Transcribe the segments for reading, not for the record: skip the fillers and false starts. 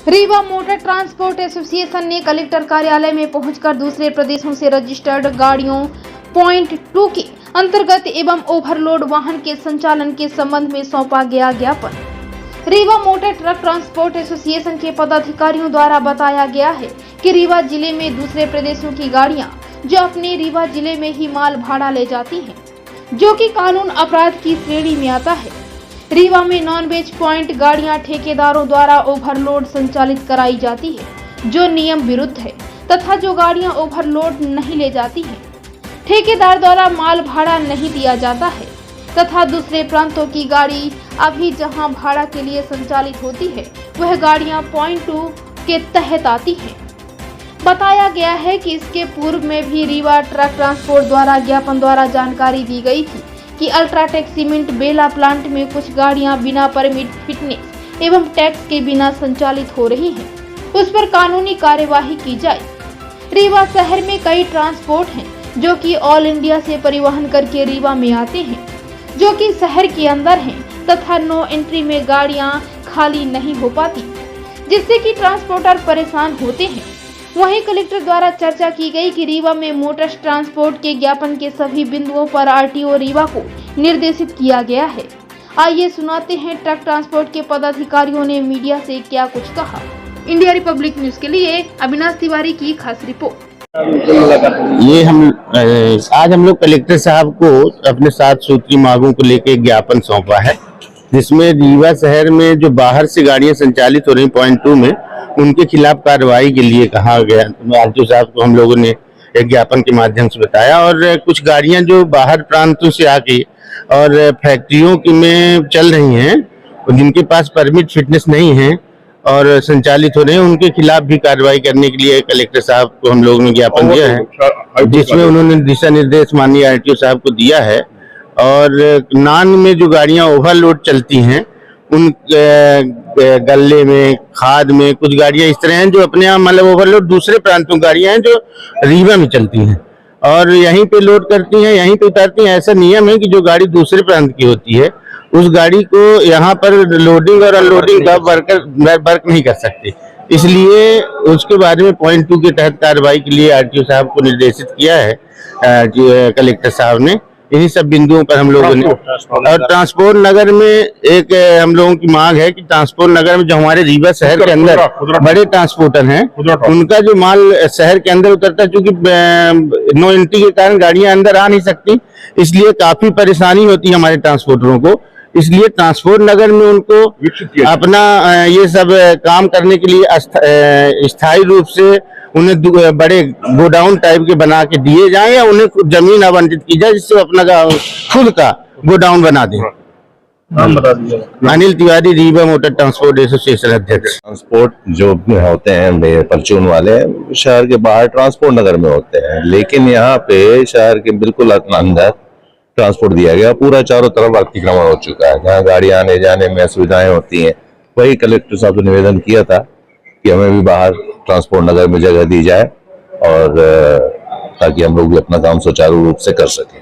Rewa motor transport association ने collector कार्यालय में पहुंचकर दूसरे प्रदेशों से रजिस्टर्ड गाड़ियों पॉइंट 2 के अंतर्गत एवं ओवरलोड वाहन के संचालन के संबंध में सौंपा गया ज्ञापन। Rewa motor truck transport association के पदाधिकारियों द्वारा बताया गया है कि रीवा जिले में दूसरे प्रदेशों की गाड़ियां जो अपने रीवा जिले में ही माल भाड़ा ले जाती हैं, जो कि कानून अपराध की श्रेणी में आता है। रीवा में नॉन-वेज पॉइंट गाड़ियां ठेकेदारों द्वारा ओवरलोड संचालित कराई जाती है, जो नियम विरुद्ध है, तथा जो गाड़ियां ओवरलोड नहीं ले जाती हैं, ठेकेदार द्वारा माल भाड़ा नहीं दिया जाता है, तथा दूसरे प्रांतों की गाड़ी अभी जहां भाड़ा के लिए संचालित होती है वह गाड़ियां पॉइंट 2 के तहत आती हैं। बताया गया है कि इसके पूर्व में भी रीवा ट्रक ट्रांसपोर्ट द्वारा ज्ञापन द्वारा जानकारी दी गई थी कि अल्ट्राटेक सीमेंट बेला प्लांट में कुछ गाड़ियां बिना परमिट, फिटनेस एवं टैक्स के बिना संचालित हो रही हैं, उस पर कानूनी कार्यवाही की जाए। रीवा शहर में कई ट्रांसपोर्ट हैं जो कि ऑल इंडिया से परिवहन करके रीवा में आते हैं, जो कि शहर के अंदर हैं, तथा नो एंट्री में गाड़ियां खाली नहीं हो पाती, जिससे कि ट्रांसपोर्टर परेशान होते हैं। वहीं कलेक्टर द्वारा चर्चा की गई कि रीवा में मोटर ट्रांसपोर्ट के ज्ञापन के सभी बिंदुओं पर आरटीओ रीवा को निर्देशित किया गया है। आइए सुनाते हैं ट्रक ट्रांसपोर्ट के पदाधिकारियों ने मीडिया से क्या कुछ कहा। इंडिया रिपब्लिक न्यूज के लिए अविनाश तिवारी की खास रिपोर्ट। ये आज हम लोग कलेक्टर साहब को अपने 7 सूत्री मांगों को लेकर ज्ञापन सौंपा है, जिसमें रीवा शहर में जो बाहर से गाड़ियां संचालित हो रही पॉइंट 2 में, उनके खिलाफ कार्रवाई के लिए कहा गया। आरटीओ साहब को हम लोगों ने एक ज्ञापन के माध्यम से बताया, और कुछ गाड़ियां जो बाहर प्रांतों से आके और फैक्ट्रियों की में चल रही हैं, जिनके पास परमिट, फिटनेस नहीं है और संचालित हो रहे हैं, उनके खिलाफ भी कार्रवाई करने के लिए कलेक्टर साहब को हम लोगों ने ज्ञापन दिया है, जिसमें उन्होंने दिशा निर्देश माननीय आरटीओ साहब को दिया है। और नान में जो गाड़ियां ओवरलोड चलती हैं, उन गल्ले में, खाद में कुछ गाड़ियां इस तरह हैं जो अपने यहाँ मतलब ओवरलोड दूसरे प्रांतों गाड़ियां हैं जो रीवा में चलती हैं और यहीं पे लोड करती हैं, यहीं पे उतारती हैं। ऐसा नियम है कि जो गाड़ी दूसरे प्रांत की होती है उस गाड़ी को यहाँ पर लोडिंग और अनलोडिंग का वर्क नहीं कर सकते, इसलिए उसके बारे में पॉइंट 2 के तहत कार्रवाई के लिए आरटीओ साहब को निर्देशित किया है कलेक्टर साहब ने। इन्हीं सब बिंदुओं पर हम लोगों ने, और ट्रांसपोर्ट नगर में एक हम लोगों की मांग है कि ट्रांसपोर्ट नगर में जो हमारे रीवा शहर के अंदर बड़े ट्रांसपोर्टर हैं, उनका जो माल शहर के अंदर उतरता है, क्योंकि नो एंट्री के कारण गाड़ियां अंदर आ नहीं सकती, इसलिए काफी परेशानी होती है हमारे ट्रांसपोर्टरों को। इसलिए ट्रांसपोर्ट नगर में उनको अपना ये सब काम करने के लिए स्थायी रूप से उन्हें बड़े गोडाउन टाइप के बना के दिए जाएं, या उन्हें जमीन आवंटित की जाए जिससे अपना खुद का गोडाउन बना दें। Anil Tiwari, Rewa motor transport association अध्यक्ष। ट्रांसपोर्ट जो होते हैं परचून वाले, शहर के बाहर ट्रांसपोर्ट नगर में होते हैं, लेकिन यहाँ पे शहर के बिल्कुल अंदर ट्रांसपोर्ट दिया गया। पूरा चारों तरफ अतिक्रमण हो चुका है, जहाँ गाड़ी आने जाने में असुविधाएं होती हैं। वही कलेक्टर साहब से निवेदन किया था कि हमें भी बाहर ट्रांसपोर्ट नगर में जगह दी जाए, और ताकि हम लोग भी अपना काम सुचारू रूप से कर सकें।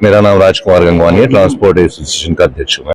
मेरा नाम राजकुमार गंगवानी है, ट्रांसपोर्ट एसोसिएशन का अध्यक्ष हूँ।